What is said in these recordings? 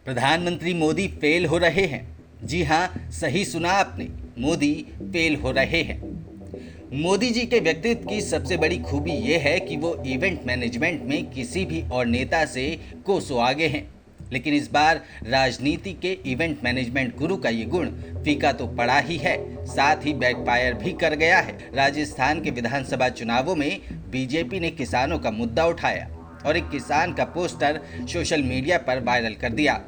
प्रधानमंत्री मोदी फेल हो रहे हैं। जी हाँ, सही सुना आपने, मोदी फेल हो रहे हैं। मोदी जी के व्यक्तित्व की सबसे बड़ी खूबी ये है कि वो इवेंट मैनेजमेंट में किसी भी और नेता से कोसों आगे हैं। लेकिन इस बार राजनीति के इवेंट मैनेजमेंट गुरु का ये गुण फीका तो पड़ा ही है, साथ ही बैकफायर भी कर गया है। राजस्थान के विधानसभा चुनावों में बीजेपी ने किसानों का मुद्दा उठाया और एक किसान का पोस्टर सोशल मीडिया पर वायरल कर दिया।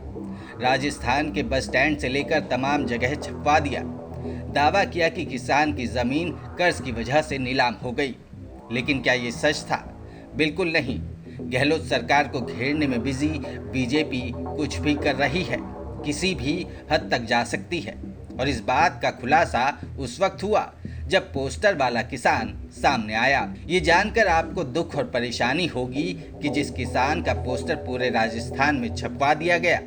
राजस्थान के बस स्टैंड से लेकर तमाम जगह छपवा दिया। दावा किया कि किसान की जमीन कर्ज की वजह से नीलाम हो गई। लेकिन क्या ये सच था? बिल्कुल नहीं। गहलोत सरकार को घेरने में बिजी बीजेपी कुछ भी कर रही है, किसी भी हद तक जा सकती है। और इस बात का खुलासा उस वक्त हुआ जब पोस्टर वाला किसान सामने आया। ये जानकर आपको दुख और परेशानी होगी कि जिस किसान का पोस्टर पूरे राजस्थान में छपवा दिया गया,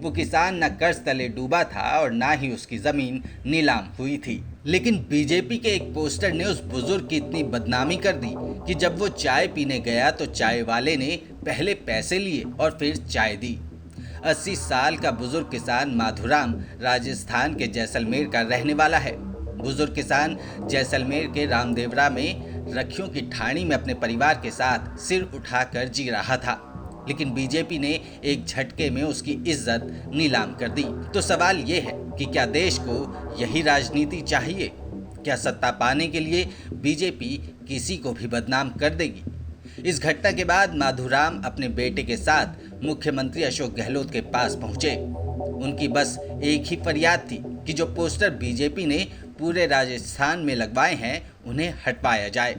वो किसान न कर्ज तले डूबा था और ना ही उसकी जमीन नीलाम हुई थी। लेकिन बीजेपी के एक पोस्टर ने उस बुजुर्ग की इतनी बदनामी कर दी कि जब वो चाय पीने गया तो चाय वाले ने पहले पैसे लिए और फिर चाय दी। 80 साल का बुजुर्ग किसान माधुराम राजस्थान के जैसलमेर का रहने वाला है। बुजुर्ग किसान जैसलमेर के रामदेवरा में रखियों की ठाणी में अपने परिवार के साथ सिर उठाकर जी रहा था। लेकिन बीजेपी ने एक झटके में उसकी इज्जत नीलाम कर दी। तो सवाल ये है कि क्या देश को यही राजनीति चाहिए? क्या सत्ता पाने के लिए बीजेपी किसी को भी बदनाम कर देगी? इस घटना के बाद माधुराम अपने बेटे के साथ मुख्यमंत्री अशोक गहलोत के पास पहुंचे। उनकी बस एक ही फरियाद थी कि जो पोस्टर बीजेपी ने पूरे राजस्थान में लगवाए हैं, उन्हें हटवाया जाए।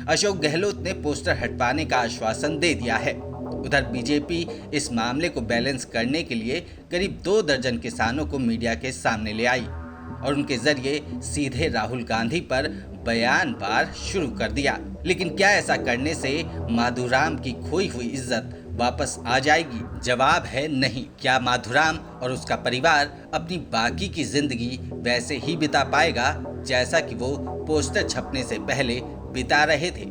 अशोक गहलोत ने पोस्टर हटवाने का आश्वासन दे दिया है। उधर बीजेपी इस मामले को बैलेंस करने के लिए करीब 2 दर्जन किसानों को मीडिया के सामने ले आई और उनके जरिए सीधे राहुल गांधी पर बयानबार शुरू कर दिया। लेकिन क्या ऐसा करने से माधुराम की खोई हुई इज्जत वापस आ जाएगी? जवाब है नहीं। क्या माधुराम और उसका परिवार अपनी बाकी की जिंदगी वैसे ही बिता पाएगा जैसा कि वो पोस्टर छपने से पहले बिता रहे थे?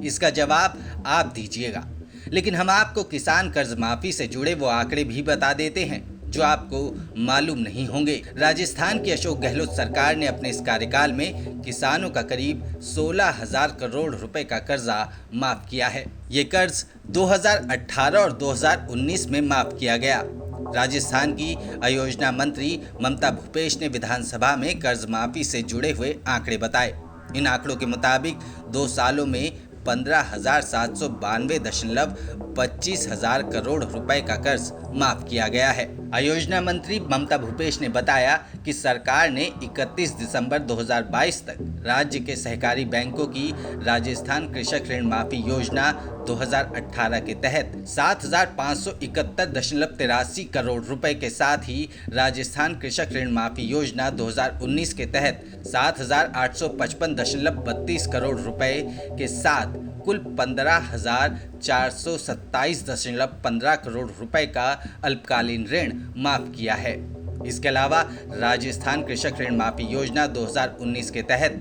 इसका जवाब आप दीजिएगा। लेकिन हम आपको किसान कर्ज माफी से जुड़े वो आंकड़े भी बता देते हैं जो आपको मालूम नहीं होंगे। राजस्थान की अशोक गहलोत सरकार ने अपने इस कार्यकाल में किसानों का करीब 16,000 करोड़ रुपए का कर्जा माफ किया है। ये कर्ज 2018 और 2019 में माफ किया गया। राजस्थान की आयोजना मंत्री ममता भूपेश ने विधानसभा में कर्ज माफी से जुड़े हुए आंकड़े बताए। इन आंकड़ों के मुताबिक 2 सालों में 15,792.25 करोड़ रुपए का कर्ज माफ किया गया है। आयोजना मंत्री ममता भूपेश ने बताया कि सरकार ने 31 दिसंबर 2022 तक राज्य के सहकारी बैंकों की राजस्थान कृषक ऋण माफी योजना 2018 के तहत 7,571.83 करोड़ रुपए के साथ ही राजस्थान कृषक ऋण माफी योजना 2019 के तहत 7,855.32 करोड़ रुपए के साथ कुल 15,427.15 करोड़ रुपए का अल्पकालीन ऋण माफ किया है। इसके अलावा राजस्थान कृषक ऋण माफी योजना 2019 के तहत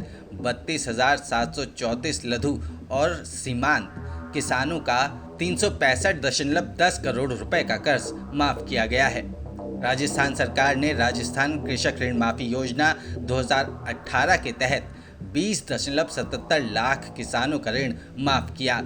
32,734 लघु और सीमांत किसानों का 365.10 करोड़ रुपए का कर्ज माफ किया गया है। राजस्थान सरकार ने राजस्थान कृषक ऋण माफी योजना 2018 के तहत 20.77 लाख किसानों का ऋण माफ किया।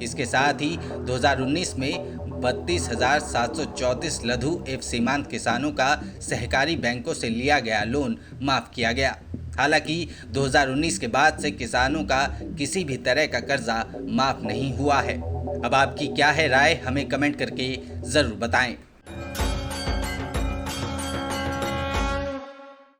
इसके साथ ही 2019 में 32,734 लघु एवं सीमांत किसानों का सहकारी बैंकों से लिया गया लोन माफ किया गया। हालांकि 2019 के बाद से किसानों का किसी भी तरह का कर्जा माफ नहीं हुआ है। अब आपकी क्या है राय, हमें कमेंट करके जरूर बताएं।